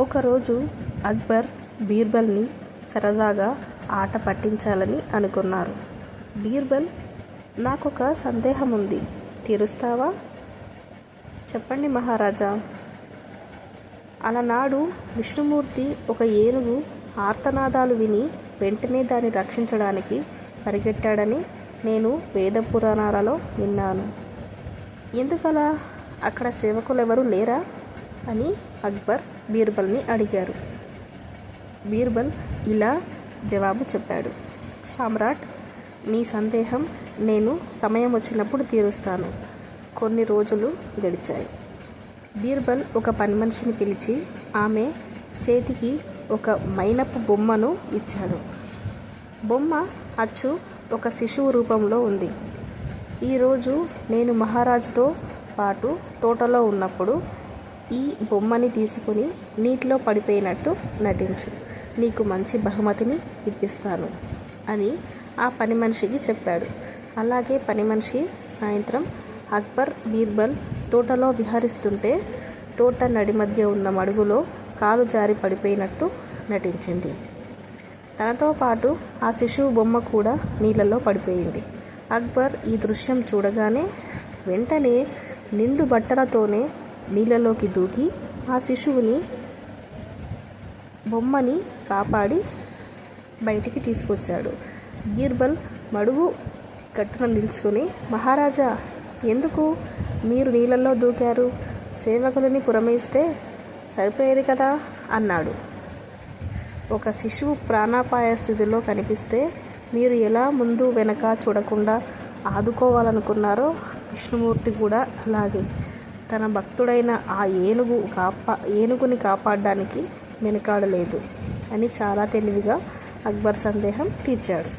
ఒకరోజు అక్బర్ బీర్బల్ని సరదాగా ఆట పట్టించాలని అనుకున్నారు. బీర్బల్, నాకొక సందేహం ఉంది, తీరుస్తావా? చెప్పండి మహారాజా. అలనాడు విష్ణుమూర్తి ఒక ఏనుగు ఆర్తనాదాలు విని వెంటనే దాన్ని రక్షించడానికి పరిగెట్టాడని నేను వేద పురాణాలలో విన్నాను. ఎందుకలా? అక్కడ సేవకులెవరూ లేరా అని అక్బర్ బీర్బల్ని అడిగారు. బీర్బల్ ఇలా జవాబు చెప్పాడు. సమ్రాట్, మీ సందేహం నేను సమయం వచ్చినప్పుడు తీరుస్తాను. కొన్ని రోజులు గడిచాయి. బీర్బల్ ఒక పని మనిషిని పిలిచి ఆమె చేతికి ఒక మైనపు బొమ్మను ఇచ్చాడు. బొమ్మ అచ్చు ఒక శిశువు రూపంలో ఉంది. ఈరోజు నేను మహారాజుతో పాటు తోటలో ఉన్నప్పుడు ఈ బొమ్మని తీసుకుని నీటిలో పడిపోయినట్టు నటించు. నీకు మంచి బహుమతిని ఇప్పిస్తాను అని ఆ పని మనిషికి చెప్పాడు. అలాగే పని మనిషి సాయంత్రం అక్బర్ బీర్బల్ తోటలో విహరిస్తుంటే తోట నడి మధ్య ఉన్న మడుగులో కాలు జారి పడిపోయినట్టు నటించింది. తనతో పాటు ఆ శిశువు బొమ్మ కూడా నీళ్ళలో పడిపోయింది. అక్బర్ ఈ దృశ్యం చూడగానే వెంటనే నిండు బట్టలతోనే నీళ్ళలోకి దూకి ఆ శిశువుని బొమ్మని కాపాడి బయటికి తీసుకొచ్చాడు. బీర్బల్ మడుగు గట్టున నిల్చుకొని, మహారాజా, ఎందుకు మీరు నీళ్ళల్లో దూకారు? సేవకులని పురమాయిస్తే సరిపోయేది కదా అన్నాడు. ఒక శిశువు ప్రాణాపాయ స్థితిలో కనిపిస్తే మీరు ఎలా ముందు వెనక చూడకుండా ఆదుకోవాలనుకున్నారో విష్ణుమూర్తి కూడా అలాగే తన భక్తుడైన ఆ ఏనుగుని కాపాడడానికి వెనకాడలేదు అని చాలా తెలివిగా అక్బర్ సందేహం తీర్చాడు.